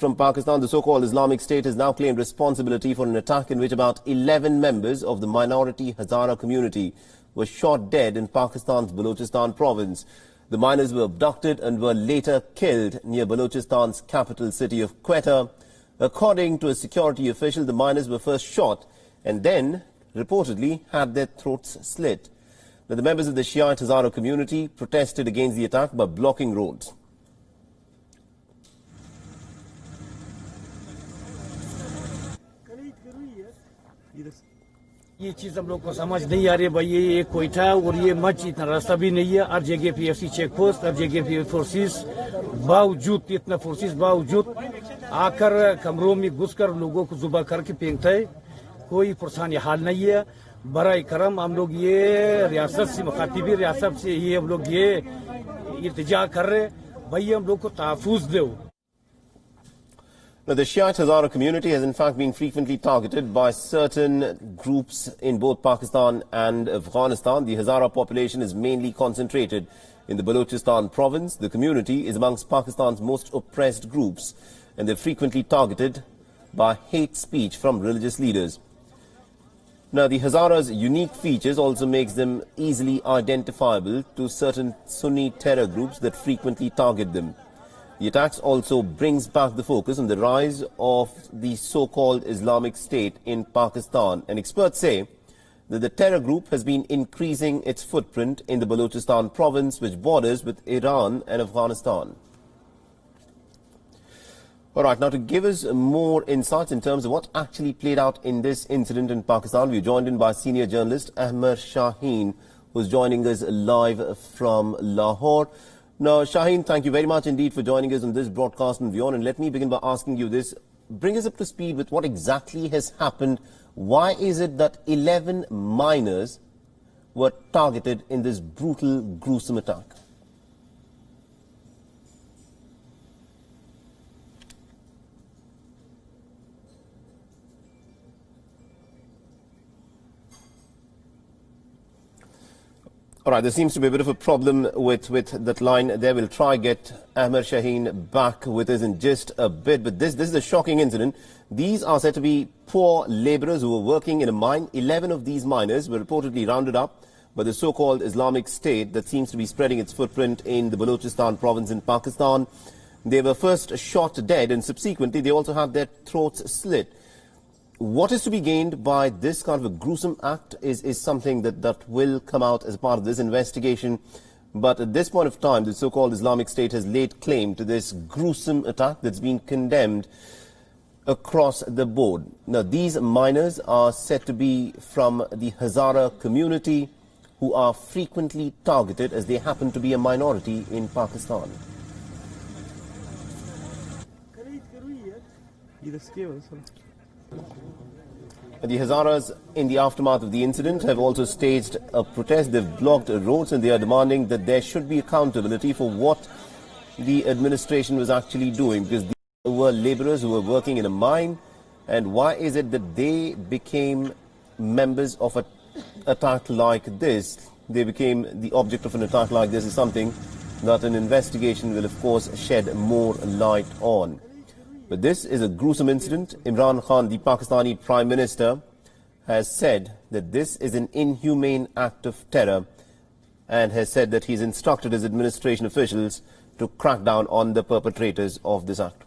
from Pakistan, the so-called Islamic State has now claimed responsibility for an attack in which about 11 members of the minority Hazara community were shot dead in Pakistan's Baluchistan province. The miners were abducted and were later killed near Baluchistan's capital city of Quetta. According to a security official, the miners were first shot and then reportedly had their throats slit. Now, the members of the Shiite Hazara community protested against the attack by blocking roads. ये चीज हम लोग को समझ नहीं आ रही भाई ये कोयटा और ये मच इतना रास्ता भी नहीं है हर जगह पीएफसी चेक पोस्ट हर जगह पे फोर्सेस बावजूद इतना फोर्सेस बावजूद आकर कमरों में घुसकर लोगों को जुबा करके फेंकता है कोई पुरसानी हाल नहीं है बराए करम हम लोग ये रियासत से मुखातिबी रियासत से ये हम लोग ये इल्तिजा कर रहे भाई हम लोग को तहफ्फुज़ दो. Now, the Shiite Hazara community has in fact been frequently targeted by certain groups in both Pakistan and Afghanistan. The Hazara population is mainly concentrated in the Baluchistan province. The community is amongst Pakistan's most oppressed groups, and they're frequently targeted by hate speech from religious leaders. Now, the Hazara's unique features also makes them easily identifiable to certain Sunni terror groups that frequently target them. The attacks also brings back the focus on the rise of the so-called Islamic State in Pakistan. And experts say that the terror group has been increasing its footprint in the Baluchistan province, which borders with Iran and Afghanistan. All right, now to give us more insights in terms of what actually played out in this incident in Pakistan, we're joined in by senior journalist Ahmed Shaheen, who's joining us live from Lahore. Now, Shaheen, thank you very much indeed for joining us on this broadcast on WION. And let me begin by asking you this. Bring us up to speed with what exactly has happened. Why is it that 11 miners were targeted in this brutal, gruesome attack? All right, there seems to be a bit of a problem with that line there. We'll try get Ahmed Shaheen back with us in just a bit. But this is a shocking incident. These are said to be poor laborers who were working in a mine. 11 of these miners were reportedly rounded up by the so-called Islamic State that seems to be spreading its footprint in the Baluchistan province in Pakistan. They were first shot dead and subsequently they also had their throats slit. What is to be gained by this kind of a gruesome act is something that will come out as part of this investigation. But at this point of time, the so-called Islamic State has laid claim to this gruesome attack that's been condemned across the board. Now, these miners are said to be from the Hazara community, who are frequently targeted as they happen to be a minority in Pakistan. The Hazaras, in the aftermath of the incident, have also staged a protest. They've blocked roads and they are demanding that there should be accountability for what the administration was actually doing, because these were laborers who were working in a mine. And why is it that they became members of an attack like this? They became the object of an attack like this is something that an investigation will, of course, shed more light on. But this is a gruesome incident. Imran Khan, the Pakistani Prime Minister, has said that this is an inhumane act of terror and has said that he's instructed his administration officials to crack down on the perpetrators of this act.